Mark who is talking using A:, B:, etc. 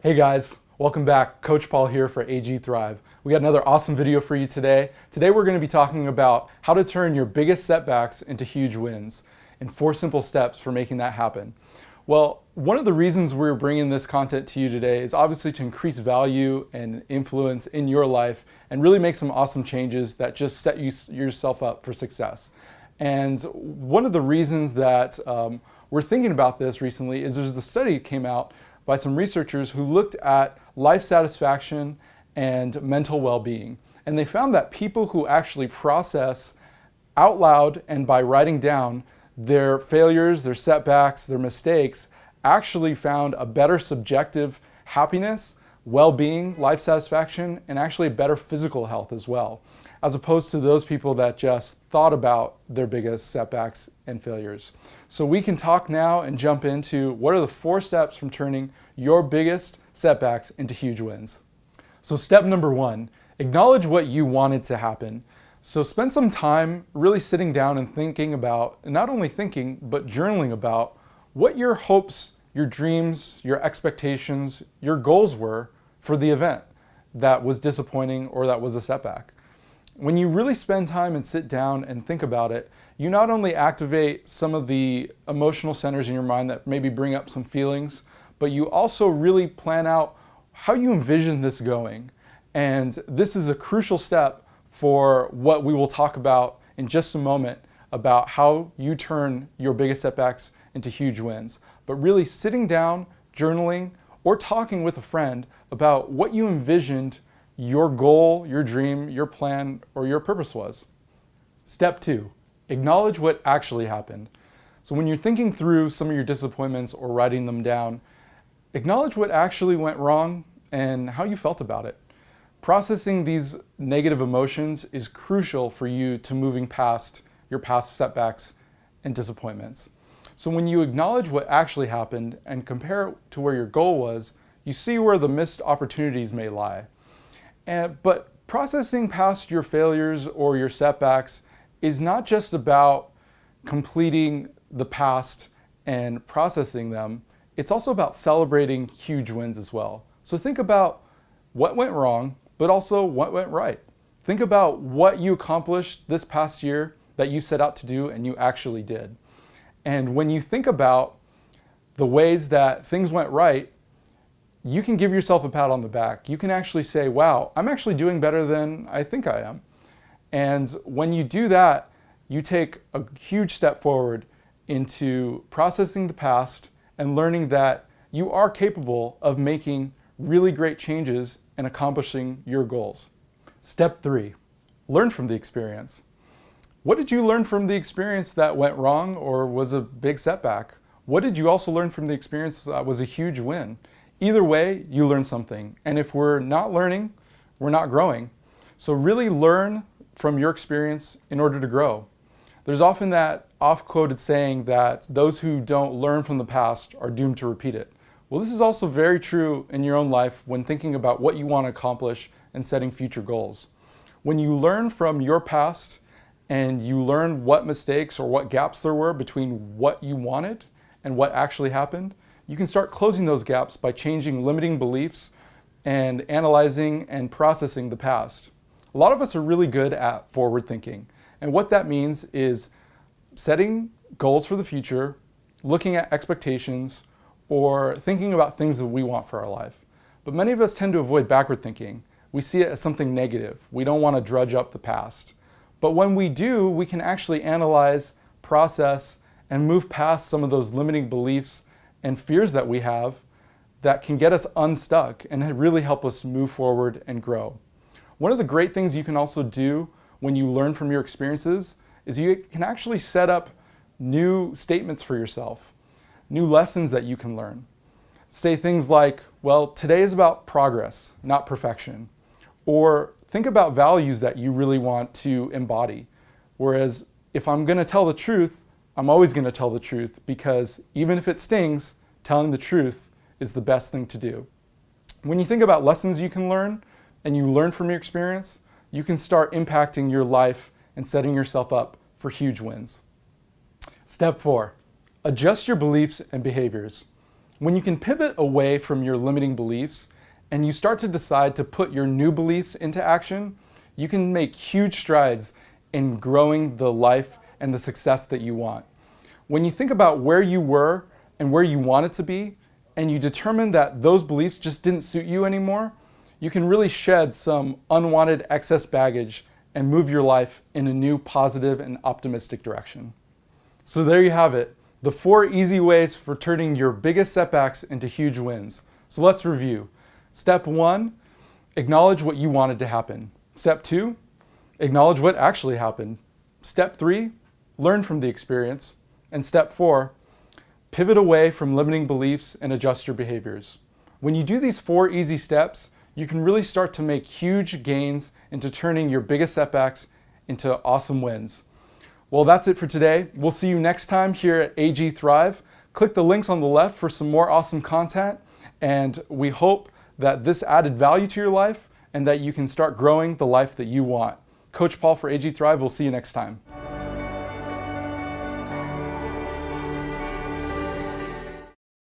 A: Hey guys, welcome back. Coach Paul here for AG Thrive. We got another awesome video for you today. Today we're going to be talking about how to turn your biggest setbacks into huge wins and 4 simple steps for making that happen. Well, one of the reasons we're bringing this content to you today is obviously to increase value and influence in your life and really make some awesome changes that just set yourself up for success. And one of the reasons that we're thinking about this recently is there's a study that came out by some researchers who looked at life satisfaction and mental well-being. And they found that people who actually process out loud and by writing down their failures, their setbacks, their mistakes, actually found a better subjective happiness, well-being, life satisfaction, and actually better physical health as well, as opposed to those people that just thought about their biggest setbacks and failures. So we can talk now and jump into what are the 4 steps from turning your biggest setbacks into huge wins. So step number 1, acknowledge what you wanted to happen. So spend some time really sitting down and thinking about, and not only thinking, but journaling about what your hopes, your dreams, your expectations, your goals were for the event that was disappointing or that was a setback. When you really spend time and sit down and think about it, you not only activate some of the emotional centers in your mind that maybe bring up some feelings, but you also really plan out how you envision this going. And this is a crucial step for what we will talk about in just a moment about how you turn your biggest setbacks into huge wins. But really sitting down, journaling, or talking with a friend about what you envisioned your goal, your dream, your plan, or your purpose was. Step 2, acknowledge what actually happened. So when you're thinking through some of your disappointments or writing them down, acknowledge what actually went wrong and how you felt about it. Processing these negative emotions is crucial for you to moving past your past setbacks and disappointments. So when you acknowledge what actually happened and compare it to where your goal was, you see where the missed opportunities may lie. But processing past your failures or your setbacks is not just about completing the past and processing them, it's also about celebrating huge wins as well. So think about what went wrong, but also what went right. Think about what you accomplished this past year that you set out to do and you actually did. And when you think about the ways that things went right, you can give yourself a pat on the back. You can actually say, wow, I'm actually doing better than I think I am. And when you do that, you take a huge step forward into processing the past and learning that you are capable of making really great changes and accomplishing your goals. Step 3, learn from the experience. What did you learn from the experience that went wrong or was a big setback? What did you also learn from the experience that was a huge win? Either way, you learn something. And if we're not learning, we're not growing. So really learn from your experience in order to grow. There's often that oft-quoted saying that those who don't learn from the past are doomed to repeat it. Well, this is also very true in your own life when thinking about what you want to accomplish and setting future goals. When you learn from your past and you learn what mistakes or what gaps there were between what you wanted and what actually happened, you can start closing those gaps by changing limiting beliefs and analyzing and processing the past. A lot of us are really good at forward thinking. And what that means is setting goals for the future, looking at expectations, or thinking about things that we want for our life. But many of us tend to avoid backward thinking. We see it as something negative. We don't want to drudge up the past. But when we do, we can actually analyze, process, and move past some of those limiting beliefs and fears that we have that can get us unstuck and really help us move forward and grow. One of the great things you can also do when you learn from your experiences is you can actually set up new statements for yourself, new lessons that you can learn. Say things like, well, today is about progress, not perfection. Or think about values that you really want to embody. Whereas if I'm going to tell the truth, I'm always going to tell the truth because even if it stings, telling the truth is the best thing to do. When you think about lessons you can learn and you learn from your experience, you can start impacting your life and setting yourself up for huge wins. Step 4, adjust your beliefs and behaviors. When you can pivot away from your limiting beliefs and you start to decide to put your new beliefs into action, you can make huge strides in growing the life and the success that you want. When you think about where you were and where you wanted to be, and you determine that those beliefs just didn't suit you anymore, you can really shed some unwanted excess baggage and move your life in a new positive and optimistic direction. So there you have it, the 4 easy ways for turning your biggest setbacks into huge wins. So let's review. Step 1, acknowledge what you wanted to happen. Step 2, acknowledge what actually happened. Step 3, learn from the experience. And step 4, pivot away from limiting beliefs and adjust your behaviors. When you do these 4 easy steps, you can really start to make huge gains into turning your biggest setbacks into awesome wins. Well, that's it for today. We'll see you next time here at AG Thrive. Click the links on the left for some more awesome content, and we hope that this added value to your life and that you can start growing the life that you want. Coach Paul for AG Thrive. We'll see you next time.